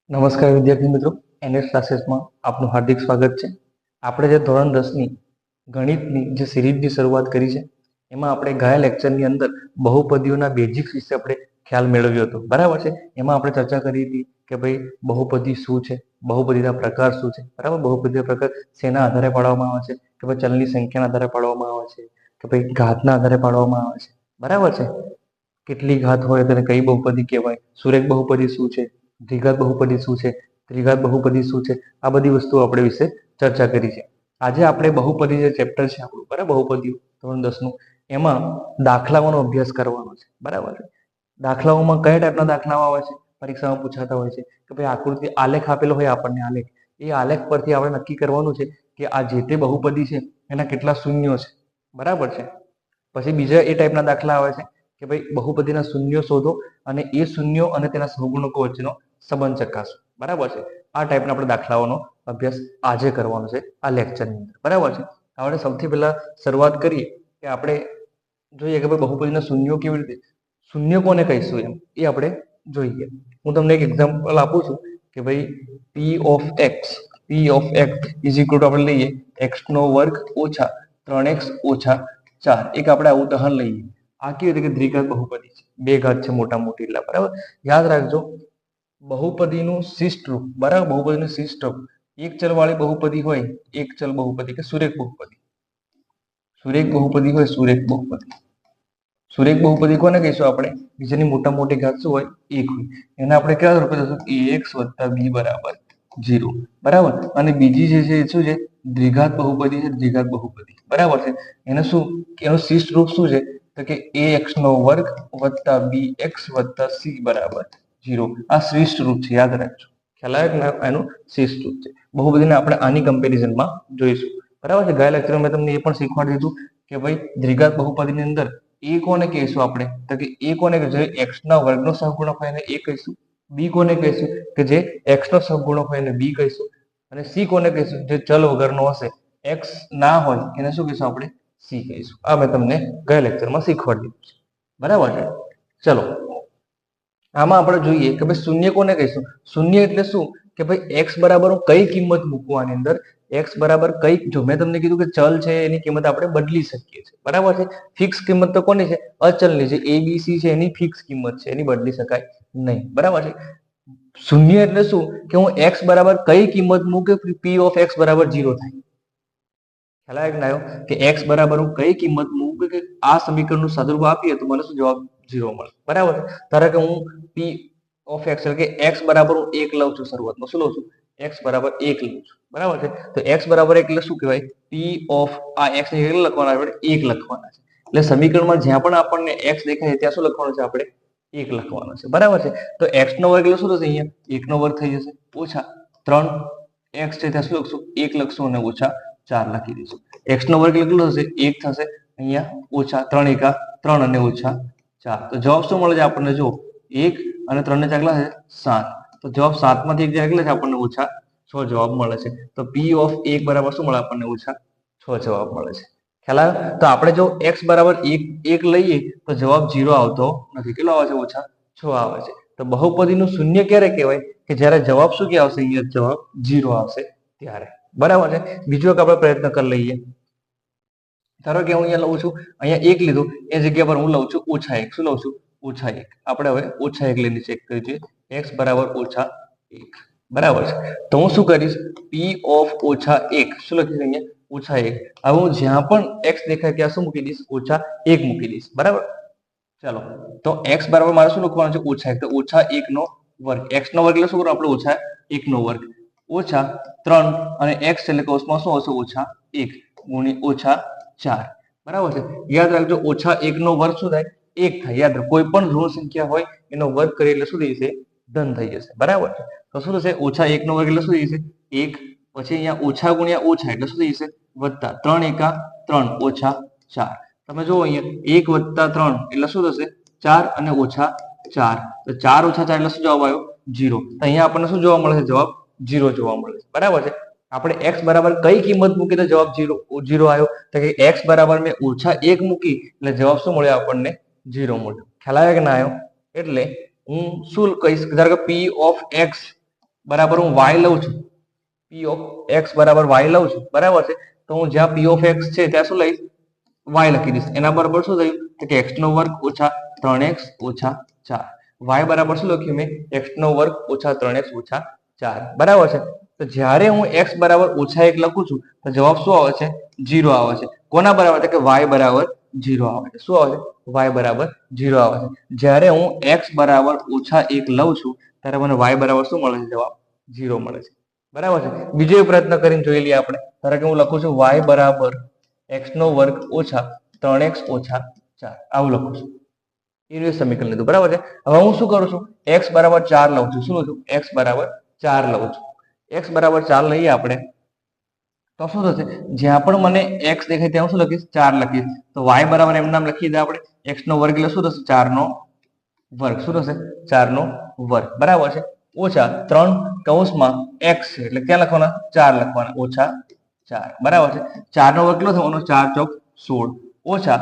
નમસ્કાર વિદ્યાર્થી મિત્રો, એનએસ ક્લાસીસમાં આપનું હાર્દિક સ્વાગત છે. આપણે જે ધોરણ 10ની ગણિતની જે સિરીઝની શરૂઆત કરી છે એમાં આપણે ગયા લેક્ચરની અંદર બહુપદીઓના બેઝિક્સ વિશે આપણે ખ્યાલ મેળવ્યો હતો, બરાબર છે. એમાં આપણે ચર્ચા કરી હતી કે ભાઈ બહુપદી શું છે, બહુપદીના પ્રકાર શું છે, બરાબર. બહુપદીના પ્રકાર શેના આધારે પાડવામાં આવે છે, કે ભાઈ ચલની સંખ્યાના આધારે પાડવામાં આવે છે, કે ભાઈ ઘાતના આધારે પાડવામાં આવે છે, બરાબર છે. કેટલી ઘાત હોય તેને કઈ બહુપદી કહેવાય, સુરેખ બહુપદી શું છે, દ્વિઘાત બહુપદી શું છે, ત્રિઘાત બહુપદી શું છે, આ બધી વસ્તુઓ આપણે વિશે ચર્ચા કરી છે. આજે આપણે બહુપદી જે ચેપ્ટર છે આપણું, બરાબર, બહુપદીઓ ધોરણ 10નું, એમાં દાખલાઓનો અભ્યાસ કરવાનો છે, બરાબર છે. દાખલાઓમાં કયા ટાઈપના દાખલાઓ આવે છે, પરીક્ષામાં પૂછાતા હોય છે કે ભાઈ આકૃતિ આલેખ આપેલો હોય આપણને, આલેખ, એ આલેખ પરથી આપણે નક્કી કરવાનું છે કે આ જે તે બહુપદી છે એના કેટલા શૂન્યો છે, બરાબર છે. પછી બીજા એ ટાઈપના દાખલા આવે છે કે ભાઈ બહુપદીના શૂન્યો શોધો અને એ શૂન્યો અને તેના સહગુણકો વચ્ચેનો સંબંધ ચકાસો, બરાબર છે. આ ટાઈપના આપણે દાખલાઓનો અભ્યાસ આજે કરવાનો છે આ લેક્ચરની અંદર, બરાબર છે. આપણે સૌથી પહેલા શરૂઆત કરીએ કે આપણે જોઈએ કે ભાઈ બહુપદીના શૂન્યો કેવી રીતે, શૂન્ય કોને કહીશું એમ એ આપણે જોઈએ. હું તમને એક એક્ઝામ્પલ આપું છું કે ભાઈ p of x is equal to આપણે લઈએ x નો વર્ગ ઓછા 3x ઓછા 4. એક આપણે આવું ઉદાહરણ લઈએ. આ કેવી રીતે કે દ્વિઘાત બહુપદી છે, બે ઘાત છે મોટા મોટી, એટલા, બરાબર. યાદ રાખજો બહુપદીનું શિષ્ટ રૂપ, બરાબર, બહુપદીનું શિષ્ટ રૂપ એક ચલ વાળી બહુપદી હોય, એક ચલ બહુપદી કે સુરેખ બહુપદી, સુરેખ બહુપદી હોય, સુરેખ બહુપદી, સુરેખ બહુપદી કોને કહીશું આપણે, જેની મોટા મોટી ઘાત શું હોય, એક હોય. એને આપણે કેવા રૂપે લખીશું, ax વત્તા b બરાબર 0, બરાબર. અને બીજી જે છે શું છે, દ્વિઘાત બહુપદી છે, દ્વિઘાત બહુપદી, બરાબર છે. એને શું, એનું શિષ્ટ રૂપ શું છે તો કે ax નો વર્ગ વત્તા bx વત્તા c બરાબર 0. આ શિષ્ટ રૂપ છે, યાદ રાખજો. ખ્યાલ આવે કે એનું શિષ્ટ રૂપ છે. બહુપદીને આપણે આની કમ્પેરિઝનમાં જોઈશું, બરાબર છે. ગયા લેક્ચરમાં મેં તમને એ પણ શીખવાડી દીધું કે ભાઈ દ્વિઘાત બહુપદીની અંદર એ કોને કહીશું આપણે, તો કે એ કોને કહીશું, x ના વર્ગનો સહગુણક હોય એને એ કહીશું. બી કોને કહીશું, કે જે x નો સહગુણક હોય એને બી કહીશું. અને સી કોને કહીશું, જે ચલ વગરનો હશે, x ના હોય એને શું કહીશું આપણે, સી કહીશું. આ મેં તમને ગયા લેક્ચરમાં શીખવાડી દીધું છે, બરાબર છે. ચલો, આમાં આપણે જોઈએ કે ભાઈ શૂન્ય કોને કહીશું. શૂન્ય એટલે શું કે ભાઈ x બરાબર કઈ કિંમત મૂકવાની અંદર, x બરાબર કઈ, જો મેં તમને કીધું કે ચલ છે એની કિંમત આપણે બદલી શકીએ છીએ, બરાબર છે. ફિક્સ કિંમત તો કોની છે, અચલની છે. a b c છે એની ફિક્સ કિંમત છે, એની બદલી શકાય નહીં, બરાબર છે. શૂન્ય એટલે શું કે હું x બરાબર કઈ કિંમત મૂકે p ઓફ x બરાબર 0 થાય. ખ્યાલ આવે કે ના આવ્યો, કે x બરાબર હું કઈ કિંમત મૂકે કે આ સમીકરણનું સાદુરૂપ આપીએ તો મને શું જવાબ 0 મળે, બરાબર છે. ધારો કે હું p ઓફ x એટલે કે x બરાબર હું 1 લઉં છું, શરૂઆતમાં શું લઉં છું, x બરાબર 1 લઉં છું, બરાબર છે. તો x બરાબર 1 એટલે શું કહેવાય, p ઓફ આ x ને કેટલા લખવાના, આપણે 1 લખવાના છે. એટલે સમીકરણમાં જ્યાં પણ આપણને x દેખાય ત્યાં શું લખવાનું છે, આપણે 1 લખવાનું છે, બરાબર છે. તો x નો વર્ગ એટલે શું થશે, અહીંયા 1 નો વર્ગ થઈ જશે, ઓછા 3x છે ત્યાં શું લખશું, 1 લખશું અને ઓછા 4 લખી દઈશું. x નો વર્ગ કેટલો થશે, 1 થશે, અહીંયા ઓછા 3 એકા 3 અને ઓછા 4. તો જવાબ શું મળે છે આપણને, જો 1 અને 3 ને 4 કેટલા છે, 7. તો જવાબ 7 માંથી 1 જાય એટલે આપણને ઓછા 6 જવાબ મળે છે. તો p ઓફ 1 બરાબર શું મળે આપણને, ઓછા 6 જવાબ મળે છે. ખ્યાલ આવે. તો આપણે જો x બરાબર 1 લઈએ તો જવાબ 0 આવતો નથી. કેટલો આવે છે, ઓછા 6 આવે છે. તો બહુપદીનું શૂન્ય ક્યારે કહેવાય, કે જ્યારે જવાબ શું કે આવશે, અહીંયા જવાબ 0 આવશે ત્યારે, બરાબર છે. બીજો એક આપણે પ્રયત્ન કરી લઈએ. ધારો કે હું અહીંયા લઉં છું, અહીંયા 1 લીધું, એ જગ્યા પર હું લઉં છું ઓછા 1. શું લઉં છું, ઓછા 1. આપણે હવે ઓછા 1 લઈને ચેક કરીએ છીએ, x બરાબર ઓછા 1, બરાબર છે. તો હું શું કરીશ, p ઓફ ઓછા 1 શું લખીશ, અહીંયા ઓછા 1. હવે હું જ્યાં પણ x દેખાય ત્યાં શું મૂકી દઈશ, ઓછા 1 મૂકી દઈશ, બરાબર. ચાલો, તો x બરાબર મારે શું લખવાનું છે, ઓછા 1. તો ઓછા 1 નો વર્ગ, x નો વર્ગ એટલે શું કરું આપણે, ઓછા 1 નો વર્ગ, ઓછા 3 અને x એટલે કૌંસમાં શું હશે, ઓછા 1 ગુણ્યા ઓછા 4, બરાબર છે. યાદ રાખજો ઓછા 1 નો વર્ગ શું થાય, 1 થાય. યાદ રાખો કોઈ પણ ઋણ સંખ્યા હોય એનો વર્ગ કરીએ એટલે શું થઈ જશે, ધન થઈ જશે, બરાબર. તો શું થશે, ઓછા 1 નો વર્ગ એટલે શું થઈ જશે, 1. પછી અહીંયા ઓછા ગુણ્યા ઓછા એટલે શું થઈ જશે, વત્તા 3 એકા 3 ઓછા 4. તમે જુઓ અહીંયા 1 વત્તા 3 એટલે શું થશે, 4 અને ઓછા 4. તો 4 ઓછા 4 એટલે શું જવાબ આવ્યો, 0. તો અહીંયા આપણને શું જોવા મળે છે, જવાબ 0 જોવા મળે છે, બરાબર છે. આપણે x બરાબર કઈ કિંમત મૂકી તો જવાબ 0 આવ્યો, તો કે x બરાબર મેં ઓછા 1 મૂકી એટલે જવાબ શું મળ્યો આપણને, 0 મળ્યો. ખ્યાલ આવે કે ના આવ્યો. એટલે હું શું કહીશ, ધારો કે p ઓફ x બરાબર હું વાય લઉં છું, પી ઓફ એક્સ બરાબર વાય લઉં છું, બરાબર છે, તો હું જ્યાં પી ઓફ એક્સ છે ત્યાં શું લઈશ, વાય લખી દઈશ. એના બરાબર શું થયું કે એક્સ નો વર્ગ ઓછા 3x ઓછા 4. વાય બરાબર શું લખ્યું મેં, એક્સ નો વર્ગ ઓછા 3x ઓછા 4, બરાબર છે. તો જ્યારે હું એક્સ બરાબર ઓછા 1 લખું છું તો જવાબ શું આવે છે, 0 આવે છે. કોના બરાબર, કે વાય બરાબર 0 આવે છે. શું આવે છે, વાય બરાબર 0 આવે છે. જ્યારે હું એક્સ બરાબર ઓછા 1 લઉં છું ત્યારે મને વાય બરાબર શું મળે છે, જવાબ 0 મળે છે, બરાબર છે. બીજો પ્રયત્ન કરીને જોઈ લઈએ આપણે. ધારો કે હું લખું છું વાય બરાબર એક્સ નો વર્ગ ઓછા 3x ઓછા 4, આવું લખું છું. એ સમીકરણ લીધું, બરાબર છે. હવે હું શું કરું છું, એક્સ બરાબર 4 લઉં છું. શું લઉં છું, એક્સ બરાબર 4 લઉં છું. એક્સ બરાબર 4 લઈએ આપણે તો શું થશે, જ્યાં પણ મને એક્સ દેખાય ત્યાં શું લખીશ, 4 લખીશ. તો વાય બરાબર એમ નામ લખી દે આપણે, એક્સ નો વર્ગ એટલે શું થશે, 4 નો વર્ગ. શું થશે, 4 નો વર્ગ, બરાબર છે. ઓછા 3 કૌંસમાં એક્સ છે એટલે ક્યાં લખવાના, 4 લખવાના, ઓછા 4, બરાબર છે. 4 નો વર્ગ કેટલો થવાનો, 4 ચોક 16, ઓછા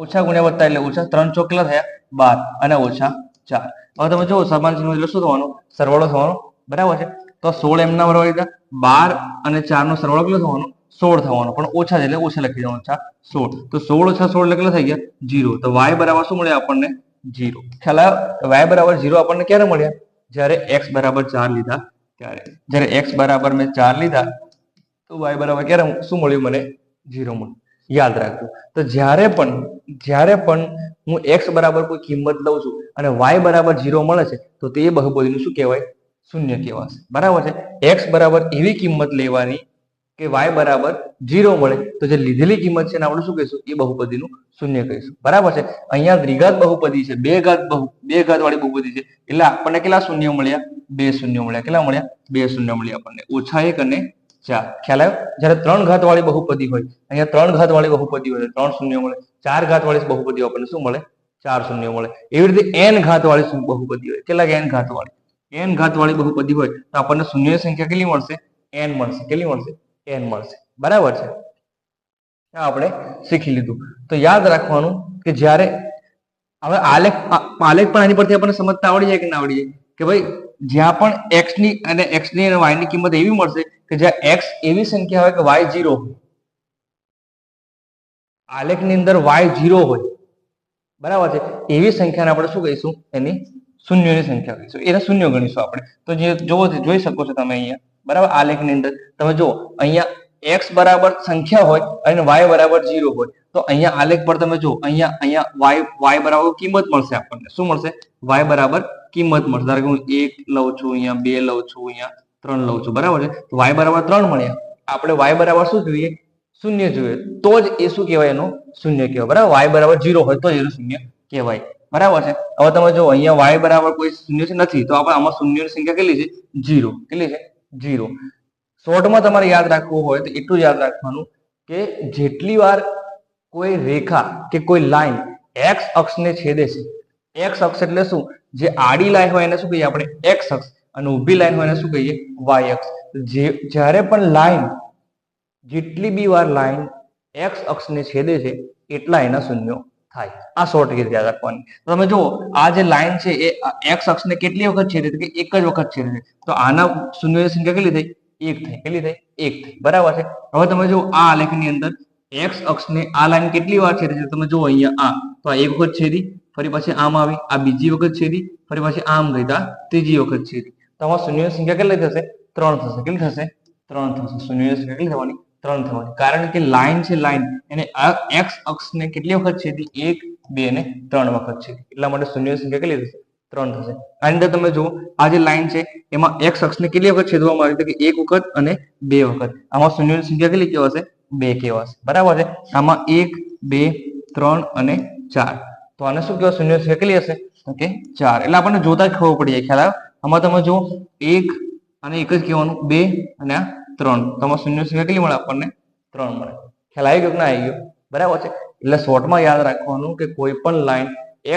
ઓછા ગુણ્યા વત્તા એટલે ઓછા, 3 ચોક કેટલા થયા 12 અને ઓછા 4. હવે તમે જુઓ સમાન ચિહ્ન એટલે શું થવાનું, સરવાળો થવાનો, બરાબર છે. તો 16 એમના બરાબર લીધા, 12 અને 4 નો સરવાળો કેટલો થવાનો, 16 થવાનો, પણ ઓછા છે એટલે ઓછા લખી દેવાનું, ઓછા 16. તો 16 ઓછા 16 એટલે કેટલા થઈ ગયા, 0. તો y બરાબર શું મળ્યા આપણને, 0. ખ્યાલ આવ્યો, y બરાબર 0 આપણને ક્યારે મળ્યા, જ્યારે x બરાબર 4 લીધા ત્યારે. જ્યારે x બરાબર મેં 4 લીધા તો y બરાબર ક્યારે શું મળ્યું મને, 0 મળ્યું. યાદ રાખજો. તો જ્યારે પણ હું x બરાબર કોઈ કિંમત લઉં છું અને y બરાબર 0 મળે છે તો તે બહુપદીનું શું કહેવાય, શૂન્ય કહેવાશે, બરાબર છે. x બરાબર એવી કિંમત લેવાની કે y બરાબર 0 મળે તો જે લીધેલી કિંમત છે એને આપણે શું કહીશું, એ બહુપદીનું શૂન્ય કહીશું, બરાબર છે. અહીંયા દ્વિઘાત બહુપદી છે, બે ઘાત વાળી બહુપદી છે એટલે આપણને કેટલા શૂન્ય મળ્યા, 2 શૂન્ય મળ્યા. કેટલા મળ્યા, 2 શૂન્ય મળ્યા આપણને, ઓછા 1 અને 4. ખ્યાલ આવ્યો. જ્યારે 3 ઘાત વાળી બહુપદી હોય, અહીંયા 3 ઘાત વાળી બહુપદી હોય 3 શૂન્ય મળે. 4 ઘાત વાળી બહુપદી આપણને શું મળે, 4 શૂન્ય મળે. એવી રીતે n ઘાત વાળી બહુપદી હોય, કેટલા n ઘાત વાળી, n ઘાત વાળી બહુપદી હોય તો આપણને શૂન્યની સંખ્યા કેટલી મળશે, n મળશે. કેટલી મળશે, n મળશે, બરાબર છે. આ આપણે શીખી લીધું. તો યાદ રાખવાનું કે જ્યારે હવે આલેખ પણ આની પરથી આપણને સમજતા આવડી જાય કે ના આવડી જાય, કે ભાઈ જ્યાં પણ x ની અને y ની કિંમત એવી મળશે કે જ્યાં x એવી સંખ્યા હોય કે y 0 હોય, આલેખની અંદર y 0 હોય, બરાબર છે, એવી સંખ્યાને આપણે શું કહીશું, એની શૂન્યની સંખ્યા કહીશું, એને શૂન્ય ગણીશું આપણે. તો જે જોઈ શકો છો તમે અહીંયા, બરાબર, આલેખની અંદર તમે જુઓ અહીંયા x બરાબર સંખ્યા હોય અને y બરાબર 0 હોય તો અહીંયા આલેખ પર તમે જુઓ અહીંયા y બરાબર કિંમત મળશે આપણને. શું મળશે, y બરાબર કિંમત મળશે. ધારો કે હું 1 લઉં છું, અહીંયા 2 લઉં છું, અહીંયા 3 લઉં છું, બરાબર છે. તો y બરાબર 3 મળ્યા. આપણે y બરાબર શું જોઈએ, શૂન્ય જોઈએ, તો જ એ શું કહેવાય, એનો શૂન્ય કહેવાય, બરાબર. y બરાબર 0 હોય તો એનું શૂન્ય કહેવાય, બરાબર છે. હવે તમે જો અહીંયા y બરાબર કોઈ શૂન્ય છે નથી તો આપણે આમાં શૂન્યની સંખ્યા કેટલી છે, 0. કેટલી છે, 0. શોર્ટમાં તમારે યાદ રાખવું હોય તો એટલું યાદ રાખવાનું કે જેટલી વાર કોઈ રેખા કે કોઈ લાઈન x અક્ષને છેદે છે, x અક્ષ એટલે શું, જે આડી લાઈન હોય એને શું કહીએ આપણે, x અક્ષ, અને ઊભી લાઈન હોય એને શું કહીએ, y અક્ષ. જ્યારે પણ લાઈન, જેટલી બી વાર લાઈન x અક્ષને છેદે છે એટલા એના શૂન્યો થાય. આ શોર્ટ રીતે યાદ રાખવાની. તમે જુઓ આ જે લાઈન છે એ x અક્ષને કેટલી વખત છેદે છે, કે એક જ વખત છેદે છે, તો આના શૂન્યોની સંખ્યા કેટલી થઈ, 1 થઈ. કેટલી થઈ, 1 થઈ, બરાબર છે. હવે તમે જુઓ આ આલેખની અંદર x અક્ષને આ લાઈન કેટલી વાર છેદે છે, તમે જુઓ અહીંયા તો આ એક વખત છેદી, ફરી પાછી આમ આવી, આ બીજી વખત છેદી, ફરી પાછી આમ ગઈ, આ ત્રીજી વખત છેદી. તો આમાં શૂન્યની સંખ્યા કેટલી થશે, 3 થશે. કેટલી થશે, 3 થશે. શૂન્યની સંખ્યા કેટલી થવાની, 3 થવાની. કારણ કે લાઈન છે, લાઈન એને x અક્ષને કેટલી વખત છેદી, 1, 2 અને 3 વખત છેદી, એટલા માટે શૂન્યની સંખ્યા કેટલી થશે, 3 થશે. આની અંદર તમે જુઓ આ જે લાઈન છે એમાં x અક્ષને કેટલી વખત છેદવામાં આવી, તો કે 1 વખત અને 2 વખત. આમાં શૂન્યની સંખ્યા કેટલી કહેવાશે, 2 કહેવાશે, બરાબર છે. આમાં 1, 2, 3 અને 4, તો આને શું કહેવાય, શૂન્યની સંખ્યા કેટલી હશે, ઓકે 4. એટલે આપણને જોતા જ ખબર પડી જાય, ખ્યાલ આવે. આમાં તમે જુઓ 1 અને 1 જ કહેવાનું, 2 અને આ 3, તો આમાં શૂન્યની સંખ્યા કેટલી મળે આપણને, 3 મળે. ખ્યાલ આવી ગયો કે ના આવી ગયો, બરાબર છે. એટલે શોર્ટમાં યાદ રાખવાનું કે કોઈ પણ લાઈન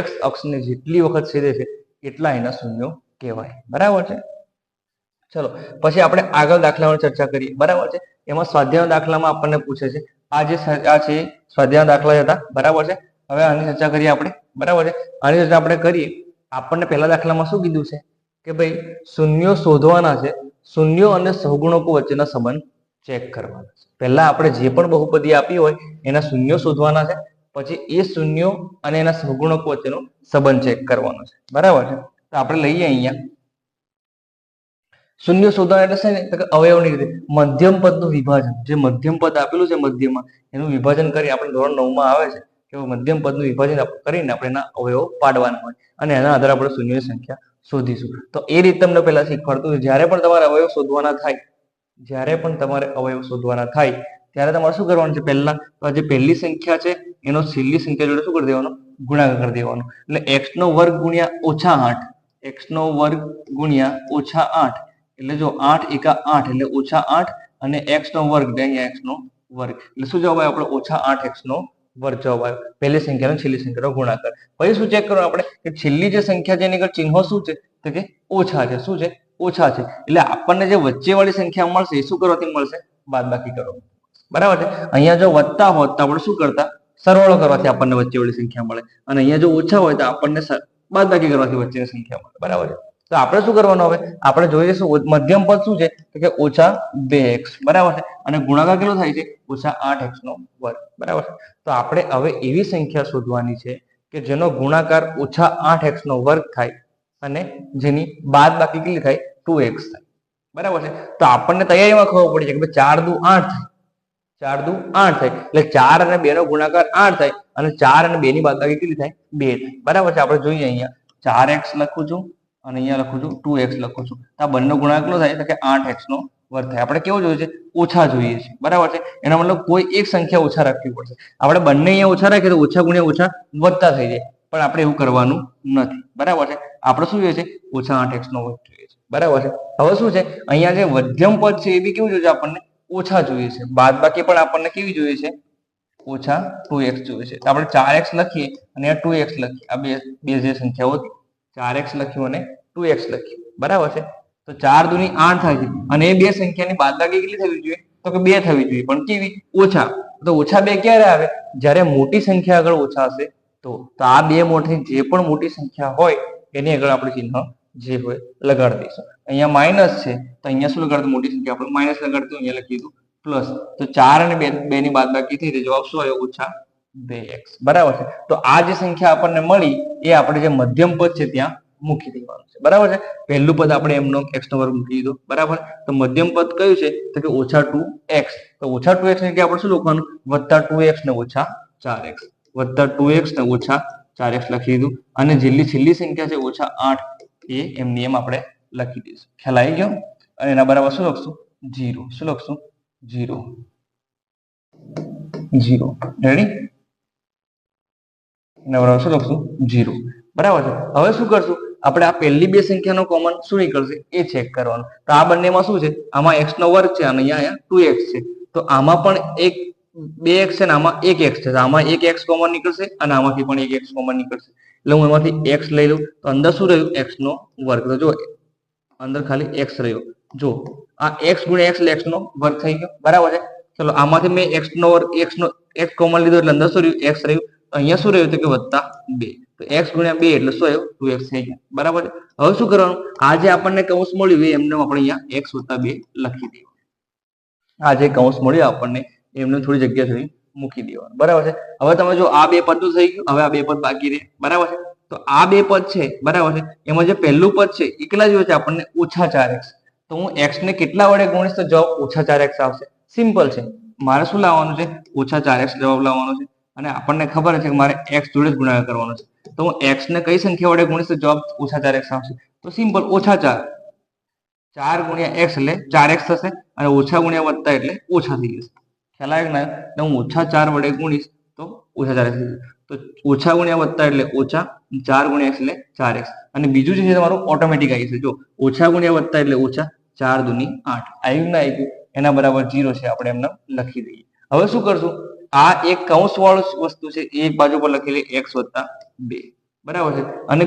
x અક્ષને જેટલી વખત છેદે છે એટલા એના શૂન્યો કહેવાય, બરાબર છે. ચલો પછી આપણે આગળ દાખલાઓની ચર્ચા કરીએ, બરાબર છે. એમાં સ્વાધ્યાય દાખલામાં આપણને પૂછે છે, આ છે સ્વાધ્યાય દાખલા હતા, બરાબર છે. હવે આની ચર્ચા કરીએ આપણે, બરાબર છે. આની ચર્ચા આપણે કરીએ. આપણને પહેલા દાખલામાં શું કીધું છે કે ભાઈ શૂન્યો શોધવાના છે, શૂન્યો અને સહગુણકો વચ્ચેના સંબંધ ચેક કરવાના છે. પહેલા આપણે જે પણ બહુપદી આપી હોય એના શૂન્યો શોધવાના છે, પછી એ શૂન્યો અને એના સહગુણકો વચ્ચેનો સંબંધ ચેક કરવાનો છે. બરાબર છે. તો આપણે લઈએ અહીંયા શૂન્ય શોધવા એટલે છે ને તો અવયવની રીતે મધ્યમ પદનું વિભાજન, જે મધ્યમ પદ આપેલું છે મધ્યમાં એનું વિભાજન કરી આપણે ધોરણ 9 માં આવે છે કે મધ્યમ પદનું વિભાજન કરીને આપણે એના અવયવો પાડવાના હોય અને એના આધારે આપણે શૂન્યની સંખ્યા શોધીશું. તો એ રીતે તમને પહેલા શીખવાડતું જ્યારે પણ તમારે અવયવ શોધવાના થાય, ત્યારે તમારે શું કરવાનું છે? પહેલા તો જે પહેલી સંખ્યા છે એનો છેલ્લી સંખ્યા જોડે શું કરી દેવાનો? ગુણાકાર કરી દેવાનો. એટલે x નો વર્ગ ગુણ્યા -8, x નો વર્ગ ગુણ્યા -8 એટલે જો 8 એકા 8 એટલે -8 અને x નો વર્ગ અહીંયા x નો વર્ગ એટલે શું જવાબ આવે આપણો? -8x નો વર્ગ જવાબ આવ્યો. પહેલી સંખ્યાનો છેલ્લી સંખ્યાનો ગુણાકાર. પછી શું ચેક કરો આપણે કે છેલ્લી જે સંખ્યા છે એની આગળ ચિહ્નો શું છે? તો કે ઓછા છે. શું છે? ઓછા છે. એટલે આપણને જે વચ્ચેવાળી સંખ્યા મળશે એ શું કરવાથી મળશે? બાદબાકી કરો. બરાબર છે. અહીંયા જો વત્તા હોત તો આપણે શું કરતા? સરવાળો કરવાથી આપણને વચ્ચેવાળી સંખ્યા મળે અને અહીંયા જો ઓછા હોય તો આપણને બાદબાકી કરવાથી વચ્ચેની સંખ્યા મળે. બરાબર છે. તો આપણે શું કરવાનું? હવે આપણે જોઈએ શું મધ્યમ પદ શું છે? તો કે -2x. બરાબર છે. અને ગુણાકાર કેટલો થાય છે? -8x નો વર્ગ. બરાબર છે. તો આપણે હવે એવી સંખ્યા શોધવાની છે કે જેનો ગુણાકાર -8x નો વર્ગ થાય અને જેની બાદબાકી કેટલી થાય? 2x થાય. બરાબર છે. તો આપણને તૈયારીમાં ખબર પડી છે કે 4 દુ 8 થાય. 4 દુ 8 થાય એટલે 4 અને 2 નો ગુણાકાર 8 થાય અને 4 અને 2 ની બાદબાકી કેટલી થાય? 2 થાય. બરાબર છે. આપણે જોઈએ અહીંયા 4x લખું છું અને અહીંયા લખું છું 2x લખું છું. આ બંને ગુણાકાર કેટલો થાય? તો કે 8x નો વર્ગ થાય. આપણે કેવું જોઈએ છે? ઓછા જોઈએ છે. બરાબર છે. એનો મતલબ કોઈ એક સંખ્યા ઓછા રાખવી પડશે. આપણે બંને અહીંયા ઓછા રાખીએ તો ઓછા ગુણ્યા ઓછા વધતા થઈ જાય, પણ આપણે એવું કરવાનું નથી. બરાબર છે. આપણે શું જોઈએ છે? -8x નો વર્ગ જોઈએ છે. બરાબર છે. હવે શું છે? અહીંયા જે મધ્યમ પદ છે એ બી કેવું જોઈએ છે? આપણને ઓછા જોઈએ છે. બાદબાકી પણ આપણને કેવી જોઈએ છે? -2x જોઈએ છે. તો આપણે 4x લખીએ અને 2x લખીએ. આ બે જે સંખ્યાઓ હતી 4x લખ્યું અને 2x લખ્યું. બરાબર છે. તો 4 દુની 8 થાય છે અને એ બે સંખ્યાની બાદબાકી કેટલી થવી જોઈએ? તો કે 2 થવી જોઈએ. પણ કેવી? ઓછા. તો -2 ક્યારે આવે? જ્યારે મોટી સંખ્યા આગળ ઓછા હશે તો આ બે મોટી જે પણ મોટી સંખ્યા હોય એની આગળ આપણે ચિહ્ન જે હોય લગાડી દઈશું. અહીંયા માઇનસ છે તો અહીંયા શું લગાડતું? મોટી સંખ્યા આપણે માઇનસ લગાડતું, અહીંયા લખી દીધું પ્લસ. તો 4 અને 2 ની બાદબાકી થઈ જવાબ શું આવ્યો? -2x. બરાબર છે. તો આ જે સંખ્યા આપણને મળી એ આપણે જે મધ્યમ પદ છે ત્યાં મૂકી દેવાનું છે. બરાબર છે. પહેલું પદ આપણે એમનો x નો વર્ગ મૂકી દીધો. બરાબર. તો મધ્યમ પદ કયું છે? તો કે -2x. તો -2x એટલે આપણે શું લખવાનું? +2x ને -4x. +2x ને -4x લખી દીધું અને છેલ્લી સંખ્યા છે -8 એ એમની એમ આપણે લખી દઈશું. ખ્યાલ આવી ગયો? અને એના બરાબર શું લખશું? 0. શું લખશું? 0. રેડી? એના બરાબર શું લખશું? 0. બરાબર છે. હવે શું કરશું? આપણે આ પહેલી બે સંખ્યાનો કોમન શું નીકળશે એ ચેક કરવાનું. તો આ બંનેમાં શું છે? આમાં x નો વર્ગ છે અને અહીંયા 2x છે. તો આમાં પણ 2x છે અને આમાં 1x છે. તો આમાં 1x કોમન નીકળશે અને આમાંથી પણ 1x કોમન નીકળશે. એટલે હું એમાંથી x લઈ લઉં તો અંદર શું રહ્યું? x નો વર્ગ. તો જો અંદર ખાલી x રહ્યો. જો આ x ગુણ્યા x એટલે x નો વર્ગ થઈ ગયો. બરાબર છે. ચલો આમાંથી મેં x નો વર્ગ x કોમન લીધો એટલે અંદર શું રહ્યું? x રહ્યું. અહીંયા શું રહ્યું? તો કે +2. તો x ગુણ્યા 2 એટલે શું આવ્યું? 2x થઈ ગયા. બરાબર છે. હવે શું કરવાનું? આ જે આપણને કૌંસ મળ્યું એ એમને આપણે અહીંયા x + 2 લખી દઈએ. આ જે કૌંસ મળ્યું આપણને એમને થોડી જગ્યા થોડી મૂકી દેવાનું. બરાબર છે. હવે તમે જો આ બે પદ થઈ ગયું. હવે આ બે પદ બાકી રહે. બરાબર છે. તો આ બે પદ છે. બરાબર છે. એમાં જે પહેલું પદ છે એ કેટલા જેવું છે? આપણને -4x. તો હું x ને કેટલા વડે ગુણીશ તો જવાબ -4x આવશે. સિમ્પલ છે. મારે શું લાવવાનું છે? -4x જવાબ લાવવાનો છે અને આપણને ખબર છે કે મારે x જોડે જ ગુણાકાર કરવાનો છે. તો હું x ને કઈ સંખ્યા વડે ગુણીશ તો જવાબ -4x આવશે. તો સિમ્પલ -4. 4 ગુણ્યા x એટલે 4x થશે અને ઓછા ગુણ્યા વત્તા એટલે ઓછા થઈ જશે. ખ્યાલ આવે ને? હું -4 વડે ગુણીશ તો -4x થઈ જશે. તો ઓછા ગુણ્યા વત્તા એટલે ઓછા, 4 ગુણ્યા x એટલે 4x. અને બીજું જે છે તમારું ઓટોમેટિક આવી જશે. જો ઓછા ગુણ્યા વત્તા એટલે ઓછા, 4 દુની 8. આવ્યું ના આવ્યું? એના બરાબર 0 છે. આપણે એમને લખી દઈએ. હવે શું કરશું? આ એક કૌંસ વાળું વસ્તુ છે એક બાજુ પર લખેલી x + 2. બરાબર છે. અને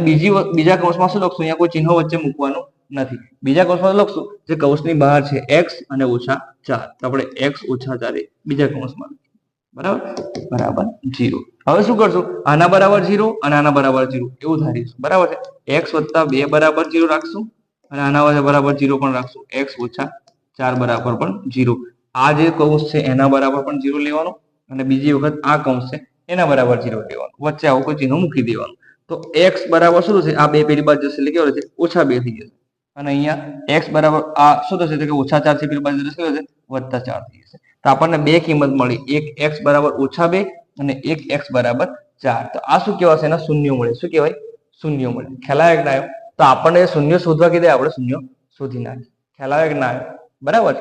બીજા કૌંસમાં શું લખશું? અહીંયા કોઈ ચિહ્નો વચ્ચે મૂકવાનું નથી. બીજા કૌંસમાં લખશું જે કૌંસની બહાર છે x અને -4. તો આપણે x - 4 બીજા કૌંસમાં. બરાબર 0. હવે શું કરશું? આના બરાબર 0 અને આના બરાબર 0 એવું ધારીશું. બરાબર છે. x + 2 બરાબર 0 રાખશું અને આના બરાબર 0 પણ રાખશું, x ઓછા 4 બરાબર પણ 0. આ જે કૌંસ છે એના બરાબર પણ 0 લેવાનું અને બીજી વખત આ કૌંસ છે એના બરાબર 0 લેવાનું, વચ્ચે આવું કોઈ ચિહ્ન મૂકી દેવાનું. તો x બરાબર શું થશે, આ બે પેલી બાજુ જશે એટલે કેવું થશે, ઓછા 2 થઈ જશે. અને અહીંયા x બરાબર આ શું થશે તો કે ઓછા 4 થી પેલી બાજુ જશે શું થશે, વત્તા 4 થઈ જશે. તો આપણને બે કિંમત મળી, એક x બરાબર ઓછા 2 અને એક x બરાબર 4. તો આ શું કહેવાશે, એના શૂન્યો મળે. શું કહેવાય, શૂન્યો મળે. ખ્યાલ આવે કે ના આવ્યો? તો આપણને શૂન્ય શોધવા કીધે આપણે શૂન્ય શોધી નાખીએ. ખ્યાલ આવે કે ના આવ્યો? બરાબર.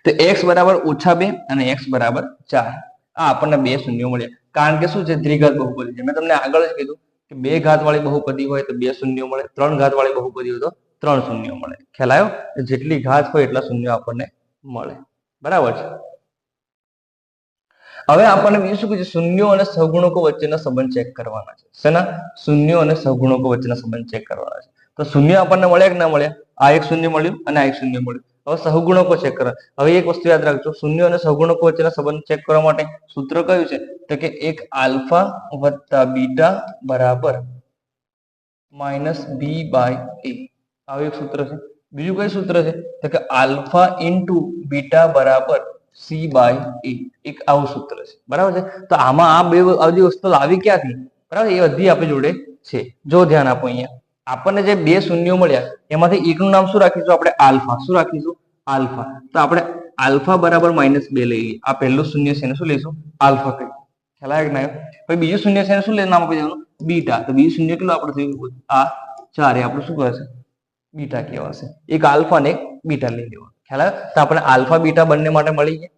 તો x બરાબર ઓછા 2 અને x બરાબર 4, આ આપણને બે શૂન્યો મળ્યા. કારણ કે શું છે, દ્વિઘાત બહુપદી છે. મેં તમને આગળ જ કીધું કે બે ઘાત વાળી બહુપદી હોય તો બે શૂન્યો મળે, ત્રણ ઘાત વાળી બહુપદી હોય તો ત્રણ શૂન્યો મળે. ખ્યાલ આવ્યો? જેટલી ઘાત હોય એટલા શૂન્યો આપણને મળે. બરાબર છે. હવે આપણને બીજું શું કીધું, શૂન્યો અને સહગુણકો વચ્ચેના સંબંધ ચેક કરવાના છે. શેના? શૂન્યો અને સહગુણકો વચ્ચેના સંબંધ ચેક કરવાના છે. તો શૂન્ય આપણને મળ્યા કે ના મળ્યા? આ એક શૂન્ય મળ્યું અને આ એક શૂન્ય મળ્યું. હવે સહગુણકો ચેક કરવા. હવે એક વસ્તુ યાદ રાખજો, શૂન્ય અને સહગુણકો વચ્ચેના સંબંધ ચેક કરવા માટે સૂત્ર કયું છે તો કે એક આલ્ફા વત્તા બીટા બરાબર માઇનસ બી બાય એ. આવું એક સૂત્ર છે. બીજું કયું સૂત્ર છે તો કે આલ્ફા ઇન્ટુ બીટા બરાબર સી બાય એ. એક આવું સૂત્ર છે. બરાબર છે. તો આમાં આ બે બધી વસ્તુ આવી ક્યાંથી? બરાબર, એ બધી આપણી જોડે છે. જો ધ્યાન આપો, અહીંયા આપણને જે બે શૂન્યો મળ્યા એમાંથી એકનું નામ શું રાખીશું આપણે? આલ્ફા. શું રાખીશું? આલ્ફા. તો આપણે આલ્ફા બરાબર -2 લઈ લઈએ. આ પહેલું શૂન્ય છે એને શું લઈશું? આલ્ફા કહીએ. ખ્યાલ આવે કે ના? પછી બીજું શૂન્ય છે એને શું નામ આપી દેવાનું? બીટા. તો બીજું શૂન્ય કેટલું આપણે થયું? આ 4. એ આપણું શું કહેવાશે? બીટા કહેવાશે. એક આલ્ફા ને એક બીટા લઈ લેવાનું. ખ્યાલ આવે? તો આપણે આલ્ફા બીટા બંને માટે મળી ગયા.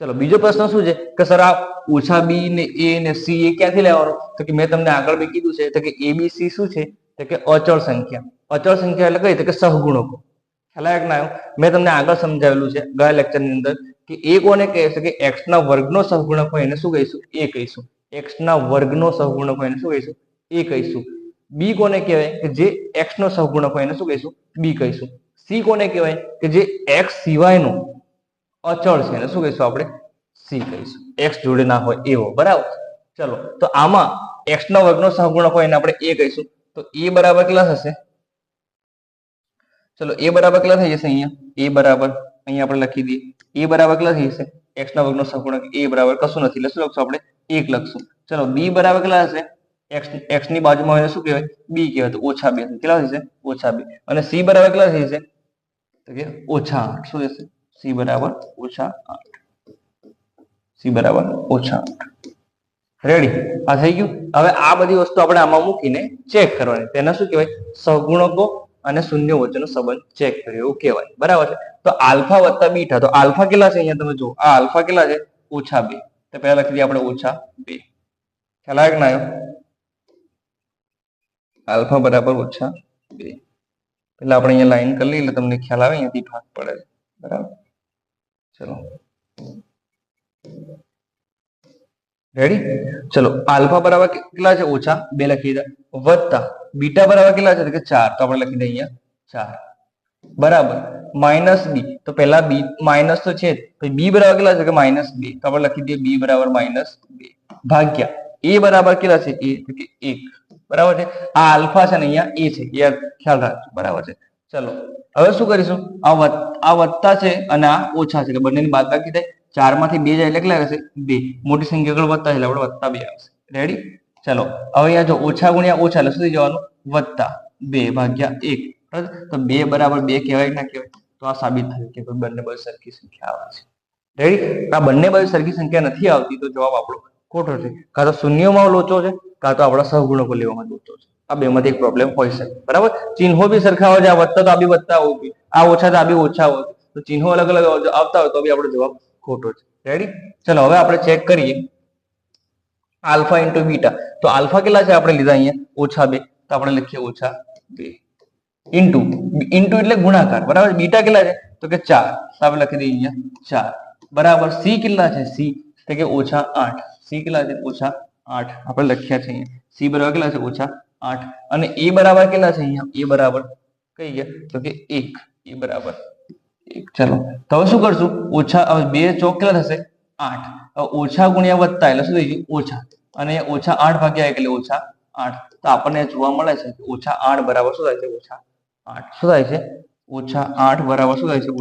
ચલો, બીજો પ્રશ્ન શું છે કે સર આ ઓછા બી ને એ ને સી એ ક્યાંથી લેવાનું? તો કે મેં તમને આગળ બી કીધું છે તો કે એ બી સી શું છે તો કે અચળ સંખ્યા. અચળ સંખ્યા એટલે કઈ? તો કે સહગુણકો. ખ્યાલ આવે કે ના? મેં તમને આગળ સમજાવેલું છે ગયા લેક્ચરની અંદર કે એ કોને કહે છે કે x ના વર્ગનો સહગુણક હોય એને શું કહીશું? એ કહીશું. x ના વર્ગનો સહગુણક હોય એને શું કહીશું? એ કહીશું. બી કોને કહેવાય કે જે x નો સહગુણક હોય એને શું કહીશું? બી કહીશું. સી કોને કહેવાય કે જે x સિવાયનો અચળ છે એને શું કહીશું આપણે? સી કહીશું. x જોડે ના હોય એવો. બરાબર. ચલો, તો આમાં x ના વર્ગનો સહગુણક હોય એને આપણે એ કહીશું. તો એ બરાબર કેટલા થશે? ચલો, એ બરાબર કેટલા થઈ જશે? અહીંયા એ બરાબર, અહીંયા આપણે લખી દઈએ. એ બરાબર કેટલા થઈ જશે? x ના વર્ગનો સહગુણક એ બરાબર કશું નથી એટલે શું લખશું આપણે? 1 લખશું. ચલો, બી બરાબર કેટલા હશે? x ની બાજુમાં હોય શું કહેવાય? બી કહેવાય. તો -2. કેટલા થશે? -2. અને સી બરાબર કેટલા થઈ જશે તો કે -8. શું થશે? સી બરાબર -8. સી બરાબર -8. રેડી? આ થઈ ગયું. હવે આ બધી વસ્તુ આપણે આમાં મૂકીને ચેક કરવાની. તેને શું કહેવાય? સહગુણકો અને શૂન્ય વચ્ચેનો સંબંધ ચેક કર્યો એવું કહેવાય. બરાબર છે. તો આલ્ફા વત્તા બીટા. તો આલ્ફા કેટલા છે અહીંયા તમે જુઓ. આ આલ્ફા કેટલા છે? -2. તો પહેલા લખી દઈએ આપણે -2. ખ્યાલ આવે કે ના આવ્યો? આલ્ફા બરાબર -2. એટલે આપણે અહીંયા લાઈન કરી લઈએ એટલે તમને ખ્યાલ આવે, અહીંયાથી ભાગ પડે. બરાબર. ચલો, રેડી? ચલો, આલ્ફા બરાબર કેટલા છે? -2 લખી દે. વત્તા બીટા બરાબર કેટલા છે? કે 4. તો આપણે લખી દઈએ અહીંયા 4. બરાબર માઇનસ બી. તો પહેલા બી માઇનસ તો છે જ, બી બરાબર કેટલા છે? કે -2. તો આપણે લખી દઈએ બી બરાબર -2 ભાગ્યા એ બરાબર કેટલા છે? એ તો કે 1. બરાબર છે. આ આલ્ફા છે ને અહીંયા એ છે, યાર ખ્યાલ રાખજો. બરાબર છે. ચલો, હવે શું કરીશું? આ વત્તા છે અને આ ઓછા છે એટલે બંનેની બાદબાકી થાય. 4 માંથી 2 જાય એટલે કેટલા રહેશે? 2. મોટી સંખ્યા આગળ વત્તા એટલે આપણે +2 આવશે. રેડી? ચલો, હવે અહીંયા જો ઓછા ગુણ્યા ઓછા એટલે શું થઈ જવાનું? +2 ભાગ્યા 1. તો 2 બરાબર 2 કહેવાય કે ના કહેવાય? તો આ સાબિત થયું કે બંને બાજુ સરખી સંખ્યા આવે છે. રેડી? આ બંને બાજુ સરખી સંખ્યા નથી આવતી તો જવાબ આપણો ખોટો છે. કાં તો શૂન્યમાં લોચો છે કાં તો આપણા સહગુણકો લેવામાં લોચો છે. આ બેમાંથી એક પ્રોબ્લેમ હોઈ શકે. બરાબર? ચિહ્નો બી સરખા હોય છે. આ વત્તા તો આ બી વત્તા હોવું જોઈએ, આ ઓછા તો આ બી ઓછા હોય. તો ચિહ્નો અલગ અલગ આવતા હોય તો બી આપણો જવાબ ખોટો છે. રેડી? ચલો, હવે આપણે ચેક કરીએ આલ્ફા ઇન્ટુ બીટા. તો આલ્ફા કેટલા છે આપણે લીધા અહીંયા? -2. તો આપણે લખીએ -2 ઇન્ટુ એટલે ગુણાકાર. બરાબર? બીટા કેટલા છે? તો કે 4. તો આપણે લખી દઈએ અહીંયા 4. બરાબર. સી કેટલા છે? સી તો કે -8. સી કેટલા છે? -8. આપણે લખ્યા છે અહીંયા. સી બરાબર કેટલા છે? -8. અને એ બરાબર કેટલા છે અહીંયા? એ બરાબર કઈ ગયા તો કે 1. એ બરાબર 1. ચલો, તો હવે શું કરશું? ઓછા 2 ચોક કેટલા થશે? 8. ઓછા ગુણ્યા વત્તા એટલે શું થઈ ગયું? ઓછા. અને -8 ભાગ્યા 1 એટલે -8. તો આપણને જોવા મળે છે કે -8 બરાબર શું થાય છે? 8 શું થાય છે -8 બરાબર શું થાય છે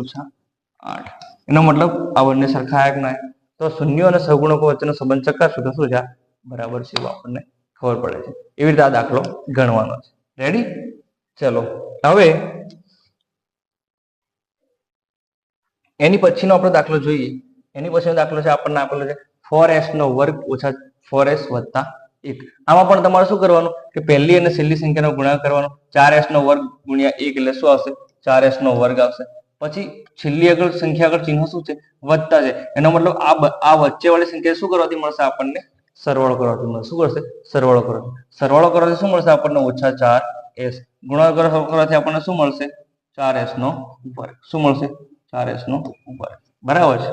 -8 એનો મતલબ આ બંને સરખા આયા કે ના તો શૂન્યો અને સહગુણકો વચ્ચેનો સંબંધ ચકાસવું તો શું છે બરાબર છે એવું આપણને ખબર પડે છે એવી રીતે આ દાખલો ગણવાનો છે રેડી ચલો હવે એની પછીનો આપણો દાખલો જોઈએ એની પછીનો દાખલો છે આપણને આપેલો છે 4s નો વર્ગ ઓછા 4s વત્તા 1 આમાં પણ તમારે શું કરવાનું કે પહેલી અને છેલ્લી સંખ્યાનો ગુણાકાર કરવાનો 4s નો વર્ગ ગુણ્યા 1 એટલે શું આવશે 4s નો વર્ગ આવશે પછી છેલ્લી આગળ સંખ્યા આગળ ચિહ્ન શું છે વત્તા છે એનો મતલબ આ વચ્ચે વાળી સંખ્યા શું કરવાથી મળશે આપણને સરવાળો કરવાથી મળશે શું કરશે સરવાળો કરવાથી શું મળશે આપણને ઓછા 4s ગુણાકાર કરવાથી આપણને શું મળશે 4s નો વર્ગ શું મળશે 4s નો વર્ગ બરાબર છે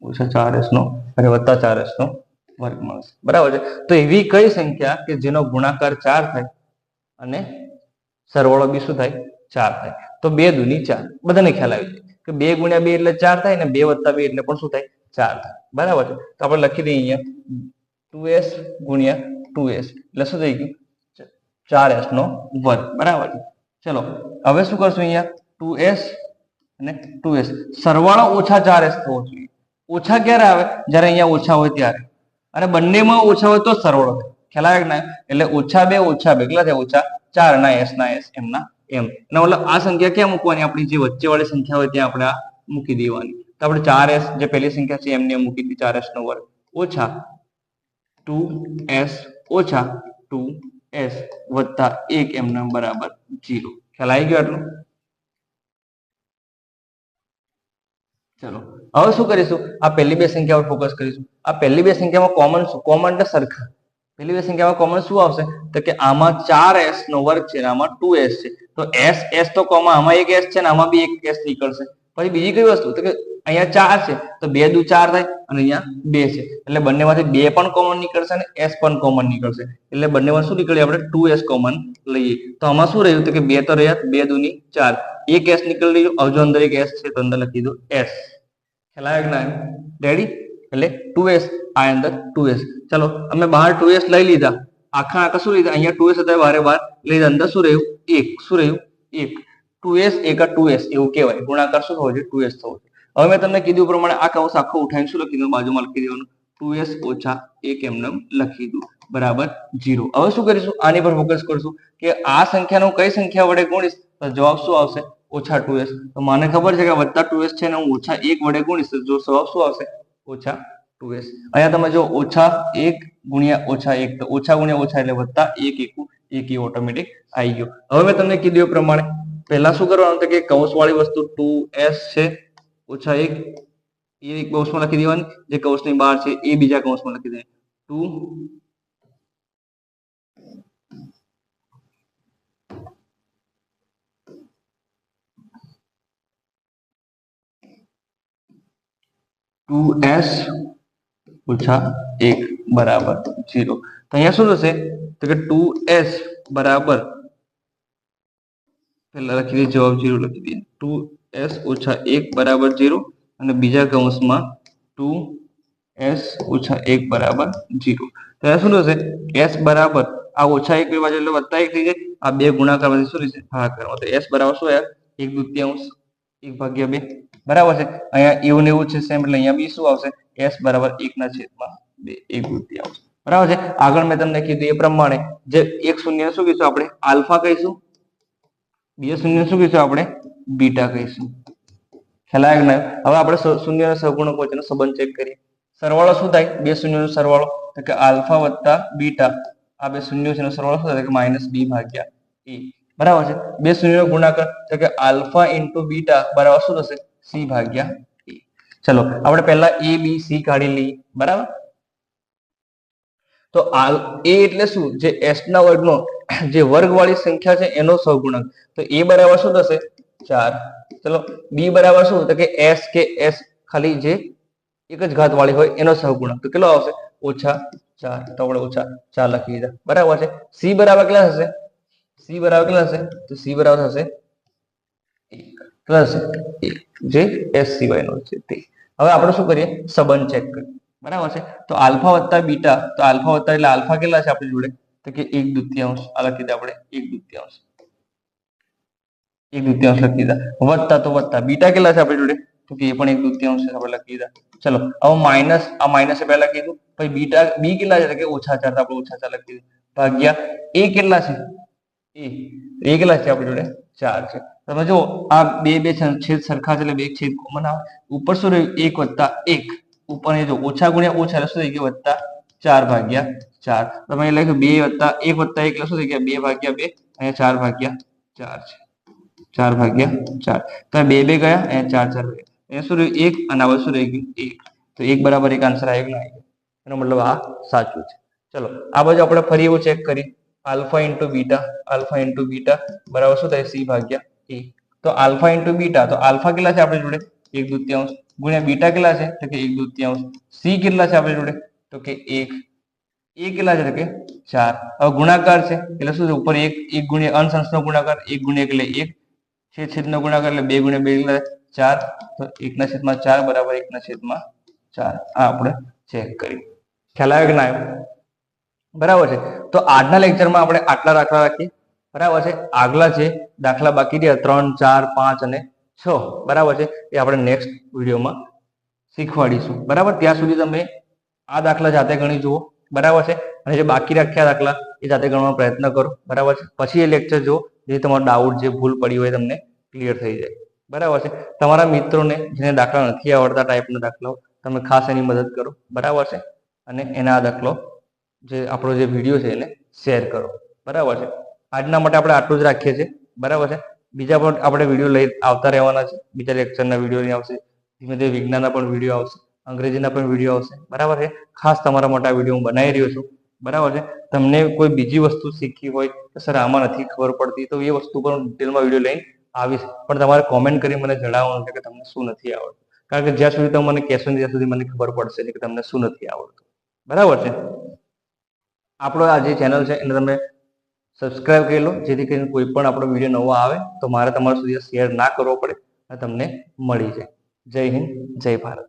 ઓછા 4s નો અને વત્તા 4s નો વર્ગ મળશે બરાબર છે તો એવી કઈ સંખ્યા કે જેનો ગુણાકાર 4 થાય અને સરવાળો બી શું થાય 4 થાય તો 2 દુની 4 બધાને ખ્યાલ આવી જાય કે 2 ગુણ્યા 2 એટલે 4 થાય ને 2 વત્તા 2 એટલે પણ શું થાય 4 થાય બરાબર છે તો આપણે લખી દઈએ અહીંયા 2s ગુણ્યા 2s એટલે શું થઈ ગયું 4s નો વર્ગ બરાબર છે ચલો હવે શું કરશું અહીંયા 2s અને 2s સરવાળો ઓછા 4s થવો જોઈએ ઓછા ક્યારે આવે જ્યારે અહીંયા ઓછા હોય ત્યારે અને બંનેમાં ઓછા હોય તો સરવાળો થાય ખ્યાલ આવે કે ના એટલે ઓછા 2 કેટલા થાય ઓછા 4 ના s એમના એમ એનો મતલબ આ સંખ્યા ક્યાં મૂકવાની આપણી જે વચ્ચે વાળી સંખ્યા હોય ત્યાં આપણે આ મૂકી દેવાની તો આપણે 4s જે પહેલી સંખ્યા છે એમને મૂકી દીધી 4s નો વર્ગ ઓછા 2s ઓછા 2s વત્તા 1 એમના બરાબર 0 ખ્યાલ આવી ગયો આટલું ચલો હવે શું કરીશું આ પહેલી બે સંખ્યા પર ફોકસ કરીશું આ પહેલી બે સંખ્યામાં કોમન શું કોમન એટલે સરખા પહેલી બે સંખ્યામાં કોમન શું આવશે તો કે આમાં 4s નો વર્ગ છે અને આમાં 2s છે તો s તો કોમન આમાં એક s છે ને આમાં બી એક s નીકળશે પછી બીજી કઈ વસ્તુ તો કે અહીંયા 4 છે તો 2 દુ 4 થાય અને અહીંયા 2 છે એટલે બંનેમાંથી 2 પણ કોમન નીકળશે અને s પણ કોમન નીકળશે એટલે બંનેમાં શું નીકળ્યું આપણે 2s કોમન લઈએ તો આમાં શું રહ્યું તો કે 2 તો રહ્યા 2 દુની 4 એક s નીકળી રહ્યું હજુ અંદર એક s છે તો અંદર લખી દો s ખ્યાલ ના રેડી એટલે 2s આ અંદર 2s ચલો અમે બહાર 2s લઈ લીધા આખા શું લીધા અહીંયા 2s હતા બહાર લીધા અંદર શું રહ્યું 1 શું રહ્યું 1 2s એકા 2s એવું કહેવાય ગુણાકાર શું થવો જોઈએ 2s થવો જોઈએ હવે મેં તમને કીધું પ્રમાણે આ કૌંસ આખો ઉઠાવીને શું લખી દઉં બાજુમાં લખી દેવાનું 2s ઓછા 1 એમને લખી દઉં બરાબર 0 હવે શું કરીશું આની પર ફોકસ કરશું કે આ સંખ્યાનો કઈ સંખ્યા વડે ગુણીશ તો જવાબ શું આવશે ઓછા 2s તો મને ખબર છે કે વત્તા 2s છે ને હું ઓછા 1 વડે ગુણીશ તો જવાબ શું આવશે ઓછા 2s અહીંયા તમે જો ઓછા 1 ગુણ્યા ઓછા 1 તો ઓછા ગુણ્યા ઓછા એટલે વત્તા 1 1 ઓટોમેટિક આવી ગયો હવે મેં તમને કીધું એ પ્રમાણે પહેલા શું કરવાનું કે કૌંસ વાળી વસ્તુ 2s છે ઓછા 1 એ એક કૌંસમાં લખી દેવાની જે કૌંસની બહાર છે એ બીજા કૌંસમાં લખી દેવાની 2s ઓછા 1 બરાબર 0 તો અહીંયા શું થશે તો કે 2s બરાબર પહેલા લખી દઈએ જવાબ 0 લખી દઈએ 2s ઓછા 1 બરાબર 0 અને બીજા કૌંસમાં 2s ઓછા 1 બરાબર 0 તો અહીંયા શું થશે s બરાબર આ ઓછા 1 બે બાજુ એટલે વત્તા 1 થઈ જાય આ બે ગુણાકારમાંથી શું થશે ભાગાકાર તો s બરાબર શું આવ્યા 1/2 1/2 બરાબર છે અહીંયા એવું ને એવું છે સેમ એટલે અહીંયા બી શું આવશે s બરાબર 1/2 1/2 બરાબર છે આગળ મેં તમને કીધું એ પ્રમાણે જે એક શૂન્ય શું કહીશું આપણે આલ્ફા કહીશું બીજા શૂન્ય શું કહીશું આપણે બીટા કહીશું ખ્યાલ આવે કે હવે આપણે શૂન્ય અને સહગુણકો વચ્ચેનો સંબંધ ચેક કરીએ સરવાળો શું થાય બે શૂન્યનો સરવાળો તો કે આલ્ફા વત્તા બીટા આ બે શૂન્યો છે એનો સરવાળો શું થાય કે -b/a બરાબર છે બે શૂન્યનો ગુણાકાર તો કે આલ્ફા ઇન્ટુ બીટા બરાબર શું થશે c/a ચલો આપણે પહેલા a b c કાઢી લઈએ બરાબર તો a એટલે શું જે s ના વર્ગનો જે વર્ગવાળી સંખ્યા છે એનો સહગુણક તો a બરાબર શું થશે 4 ચલો b બરાબર શું તો કે s ખાલી જે એક જ ઘાત વાળી હોય એનો સહગુણક તો કેટલો આવશે -4 તો આપણે -4 લખી દીધા બરાબર છે c બરાબર કેટલા થશે c બરાબર કેટલા થશે તો c બરાબર થશે 1 જે s સિવાયનો છે તે હવે આપણે શું કરીએ સંબંધ ચેક કરીએ બરાબર છે તો આલ્ફા વત્તા બીટા તો આલ્ફા વત્તા એટલે આલ્ફા કેટલા છે આપણી જોડે તો કે 1/2 આ લખી દે આપણે 1/2 1/2 લખી દીધા વત્તા તો વત્તા બીટા કેટલા છે આપણી જોડે તો કે એ પણ 1/2 છે આપણે લખી દીધા ચલો હવે માઇનસ આ માઇનસ પહેલા કીધું પછી બીટા બી કેટલા છે કે -4 તો આપણે -4 લખી દીધું ભાગ્યા એ કેટલા છે એ કેટલા છે આપણી જોડે 4 છે તમે જો આ બે છેદ સરખા છે એટલે બે છેદ કોમન આવે ઉપર શું રહ્યું 1 + 1 ઉપર એ જો ઓછા ગુણ્યા ઓછા એટલે શું થઈ ગયું +4/4 તમે લખ્યું 2 + 1 + 1 એટલે શું થઈ ગયા 2/2 અને 4/4 છે 4/4 તો 2 ગયા અહીંયા 4 ગયા અહીંયા શું રહ્યું 1 અને આ શું રહી ગયું 1 તો 1 = 1 આન્સર આવ્યો કે ના આવ્યો એનો મતલબ આ સાચું છે ચલો આ બાજુ આપણે ફરી એવું ચેક કરીએ આલ્ફા * બીટા બરાબર શું થાય c/a તો આલ્ફા * બીટા તો આલ્ફા કેટલા છે આપણી જોડે 1/2 ગુણ્યા બીટા કેટલા છે તો કે 1/2 c કેટલા છે આપણી જોડે તો કે 1 એ કેટલા છે તો કે 4 હવે ગુણાકાર છે એટલે શું છે ઉપર 1 ગુણ્યા અંશ અંશનો ગુણાકાર 1 ગુણ્યા એટલે 1 છેદનો ગુણાકાર એટલે 2 ગુણ્યા 2 એટલે 4 તો 1/4 બરાબર 1/4 આ આપણે ચેક કરી ખ્યાલ આવ્યો કે ના આવ્યો બરાબર છે તો આજના લેક્ચરમાં આપણે આટલા દાખલા રાખીએ બરાબર છે આગલા છે દાખલા બાકી રહ્યા 3 4 5 અને 6 બરાબર છે એ આપણે નેક્સ્ટ વિડીયોમાં શીખવાડીશું બરાબર ત્યાં સુધી તમે આ દાખલા જાતે ગણી જુઓ બરાબર છે અને જે બાકી રાખ્યા દાખલા એ જાતે ગણવાનો પ્રયત્ન કરો બરાબર છે પછી એ લેક્ચર જુઓ જે તમારો ડાઉટ જે ભૂલ પડી હોય તમને ક્લિયર થઈ જાય બરાબર છે તમારા મિત્રોને જેને દાખલા નથી આવડતા ટાઈપનો દાખલો તમે ખાસ એની મદદ કરો બરાબર છે અને એના આ દાખલો જે આપણો જે વિડીયો છે એને શેર કરો બરાબર છે આજના માટે આપણે આટલું જ રાખીએ છીએ બરાબર છે બીજા પણ આપણે વિડીયો લઈ આવતા રહેવાના છે બીજા લેક્ચરના વિડીયો નહીં આવશે ધીમે ધીમે વિજ્ઞાનના પણ વિડીયો આવશે અંગ્રેજીના પણ વિડીયો આવશે બરાબર છે ખાસ તમારા માટે આ વિડીયો હું બનાવી રહ્યો છું બરાબર છે તમને કોઈ બીજી વસ્તુ શીખવી હોય તો સર આમાં નથી ખબર પડતી તો એ વસ્તુ પર ડિટેલમાં વિડીયો લઈને આવીશ પણ તમારે કોમેન્ટ કરી મને જણાવવાનું છે કે તમને શું નથી આવડતું કારણ કે જ્યાં સુધી તમે મને કહેશો ને ત્યાં સુધી મને ખબર પડશે કે તમને શું નથી આવડતું બરાબર છે આપણો આ જે ચેનલ છે એને તમે સબસ્ક્રાઇબ કરી લો જેથી કરીને કોઈ પણ આપણો વિડીયો નવો આવે તો મારે તમારા સુધી શેર ના કરવો પડે અને તમને મળી જાય જય હિન્દ જય ભારત